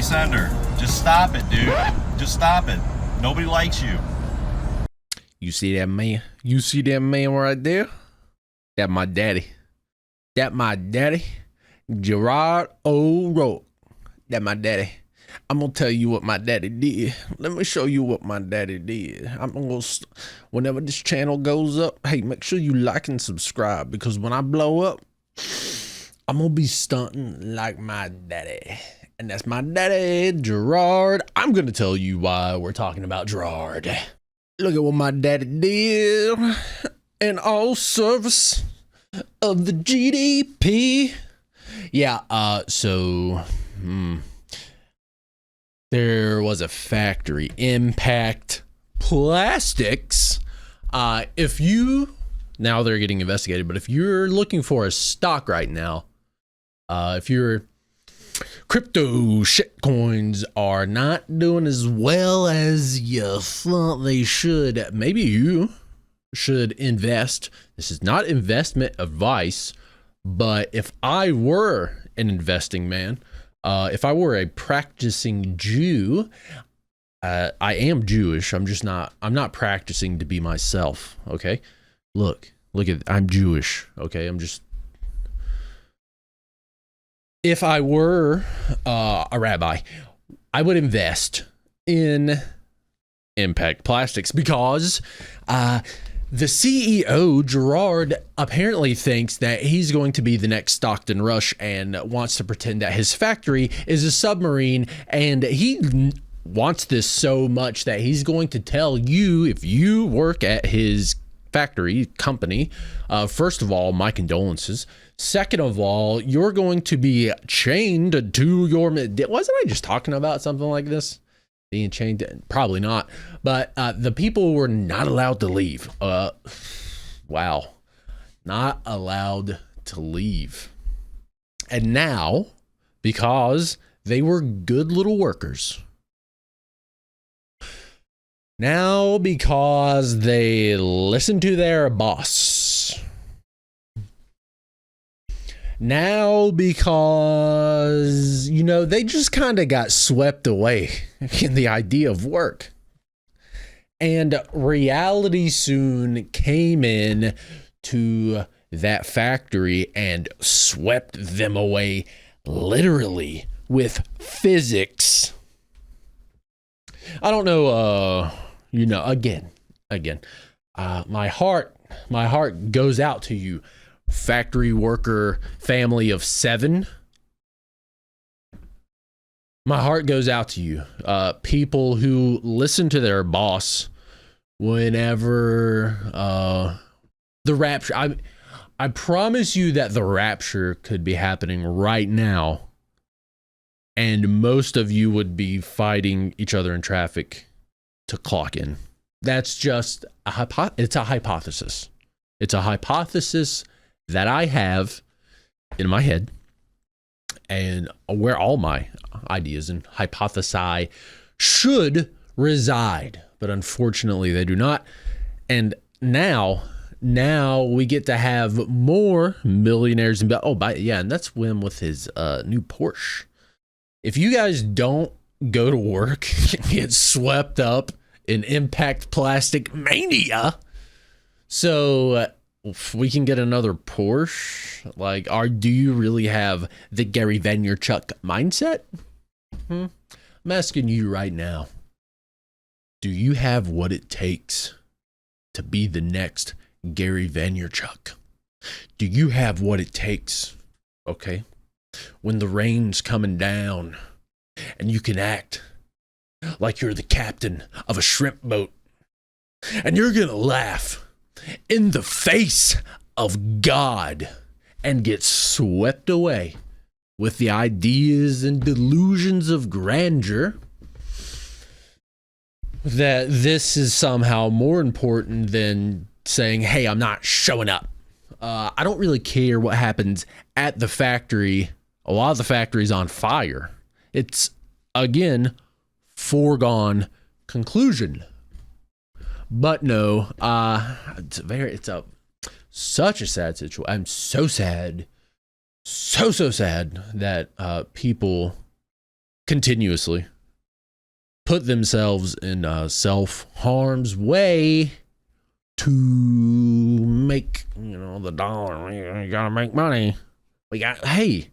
Sender. Just stop it, dude. Just stop it. Nobody likes you. You see that man? You see that man right there? That my daddy. That my daddy. Gerard O'Rourke. That my daddy. I'm gonna tell you what my daddy did. Let me show you what my daddy did. I'm gonna whenever this channel goes up, hey, make sure you like and subscribe, because when I blow up, I'm gonna be stunting like my daddy. And that's my daddy, Gerard. I'm gonna tell you why we're talking about Gerard. Look at what my daddy did in all service of the GDP. Yeah, there was a factory, Impact Plastics. Now they're getting investigated, but if you're looking for a stock right now, if your crypto shitcoins are not doing as well as you thought they should, maybe you should invest. This is not investment advice, but if I were an investing man, if I were a practicing Jew, I am Jewish. I'm not practicing to be myself. Okay. Look I'm Jewish. Okay. If I were a rabbi, I would invest in Impact Plastics, because the CEO, Gerard, apparently thinks that he's going to be the next Stockton Rush and wants to pretend that his factory is a submarine, and he wants this so much that he's going to tell you, if you work at his factory company, first of all, my condolences. Second of all, you're going to be chained to your... Wasn't I just talking about something like this? Being chained? Probably not. But the people were not allowed to leave. Wow. Not allowed to leave. And now, because they were good little workers, now because they listened to their boss, now because, they just kind of got swept away in the idea of work. And reality soon came in to that factory and swept them away, literally, with physics. I don't know, again, my heart goes out to you, factory worker family of 7. My heart goes out to you, people who listen to their boss whenever the rapture. I promise you that the rapture could be happening right now, and most of you would be fighting each other in traffic to clock in. That's just it's a hypothesis. It's a hypothesis that I have in my head, and where all my ideas and hypothesi should reside, but unfortunately they do not. And now we get to have more millionaires and and that's Wim with his new Porsche. If you guys don't go to work and get swept up in Impact Plastic Mania, so if we can get another Porsche, do you really have the Gary Vaynerchuk mindset? I'm asking you right now. Do you have what it takes to be the next Gary Vaynerchuk? Do you have what it takes? Okay. When the rain's coming down and you can act like you're the captain of a shrimp boat, and you're going to laugh in the face of God and get swept away with the ideas and delusions of grandeur, that this is somehow more important than saying, hey, I'm not showing up. I don't really care what happens at the factory. A lot of the factory's on fire. It's, again, foregone conclusion. But no, it's such a sad situation. I'm so sad, so sad that people continuously put themselves in self-harm's way to make, the dollar. You gotta make money. We gotta,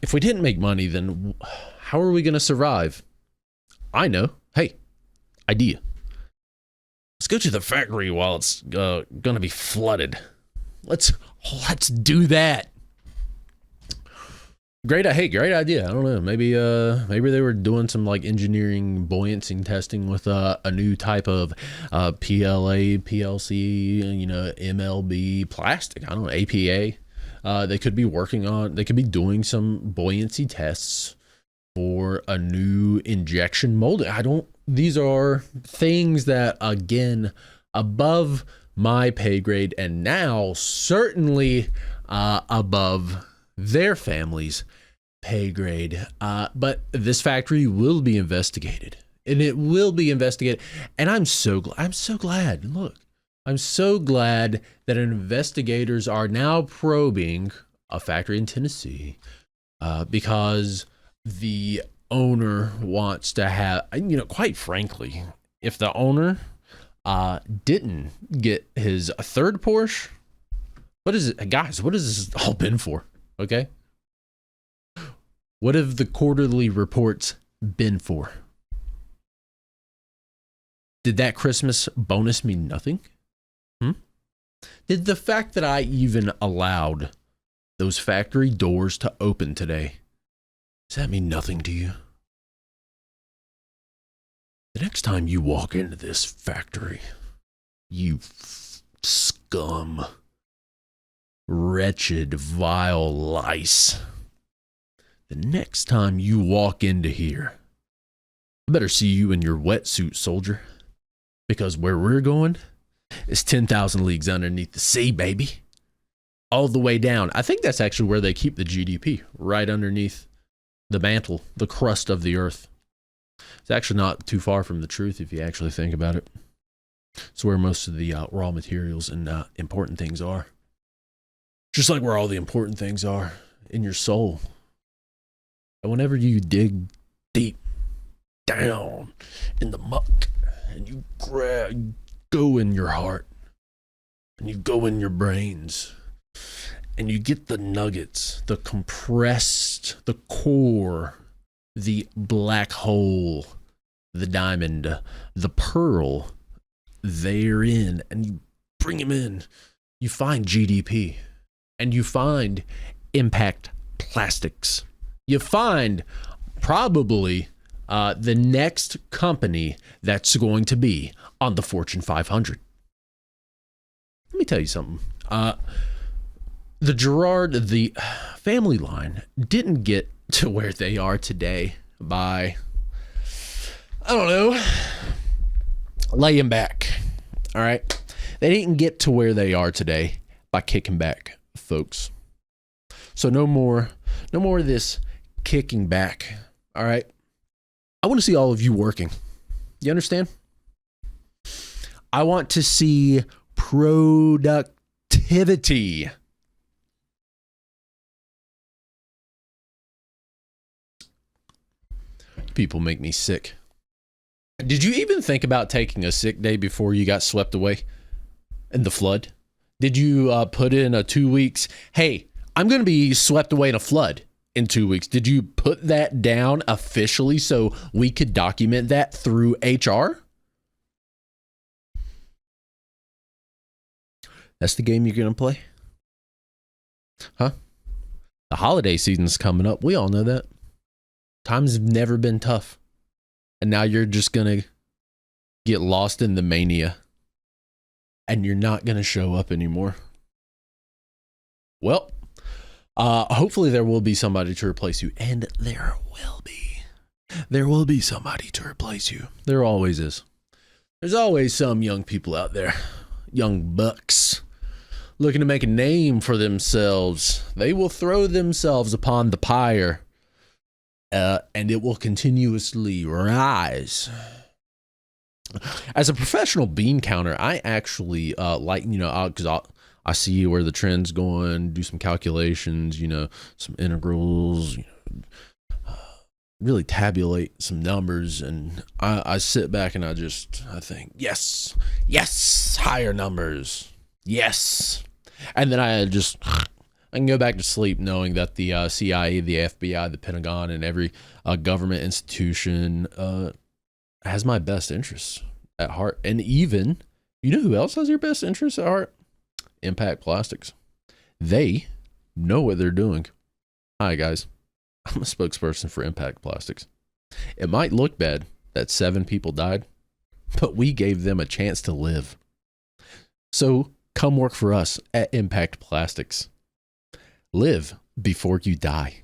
if we didn't make money, then how are we gonna survive? I know. Hey, idea. Let's go to the factory while it's gonna be flooded. Let's do that. Great idea. I don't know. Maybe they were doing some like engineering buoyancy testing with a new type of PLA, PLC, MLB plastic. I don't know, APA. They could be doing some buoyancy tests for a new injection molding. These are things that, again, above my pay grade, and now certainly above their family's pay grade. But this factory will be investigated, and it will be investigated. And I'm so glad. Look, I'm so glad that investigators are now probing a factory in Tennessee because the owner wants to have, quite frankly, if the owner didn't get his third Porsche, what is it, guys? What has this all been for? Okay. What have the quarterly reports been for? Did that Christmas bonus mean nothing? Did the fact that I even allowed those factory doors to open today, does that mean nothing to you? The next time you walk into this factory, you scum, wretched, vile lice. The next time you walk into here, I better see you in your wetsuit, soldier. Because where we're going is 10,000 leagues underneath the sea, baby. All the way down. I think that's actually where they keep the GDP, right underneath the mantle, the crust of the earth. It's actually not too far from the truth if you actually think about it. It's where most of the raw materials and important things are. Just like where all the important things are in your soul. And whenever you dig deep down in the muck and you go in your heart and you go in your brains and you get the nuggets, the compressed, the core, the black hole, the diamond, the pearl therein, and you bring them in, you find GDP and you find Impact Plastics. You find probably the next company that's going to be on the Fortune 500. Let me tell you something. The Gerard, the family line, didn't get to where they are today by, I don't know, laying back. All right? They didn't get to where they are today by kicking back, folks. So no more of this kicking back. All right? I want to see all of you working. You understand? I want to see productivity. People make me sick. Did you even think about taking a sick day before you got swept away in the flood? Did you put in a 2 weeks? Hey, I'm going to be swept away in a flood in 2 weeks. Did you put that down officially so we could document that through HR? That's the game you're going to play? Huh? The holiday season's coming up. We all know that. Times have never been tough. And now you're just going to get lost in the mania. And you're not going to show up anymore. Well, hopefully there will be somebody to replace you. And there will be. There will be somebody to replace you. There always is. There's always some young people out there. Young bucks. Looking to make a name for themselves. They will throw themselves upon the pyre. And it will continuously rise. As a professional bean counter, I actually because I see where the trend's going, do some calculations, some integrals, really tabulate some numbers, and I sit back and I think, yes, higher numbers, yes. And then I can go back to sleep knowing that the CIA, the FBI, the Pentagon, and every government institution has my best interests at heart. And even, you know who else has your best interests at heart? Impact Plastics. They know what they're doing. Hi, guys. I'm a spokesperson for Impact Plastics. It might look bad that 7 people died, but we gave them a chance to live. So come work for us at Impact Plastics. Live before you die.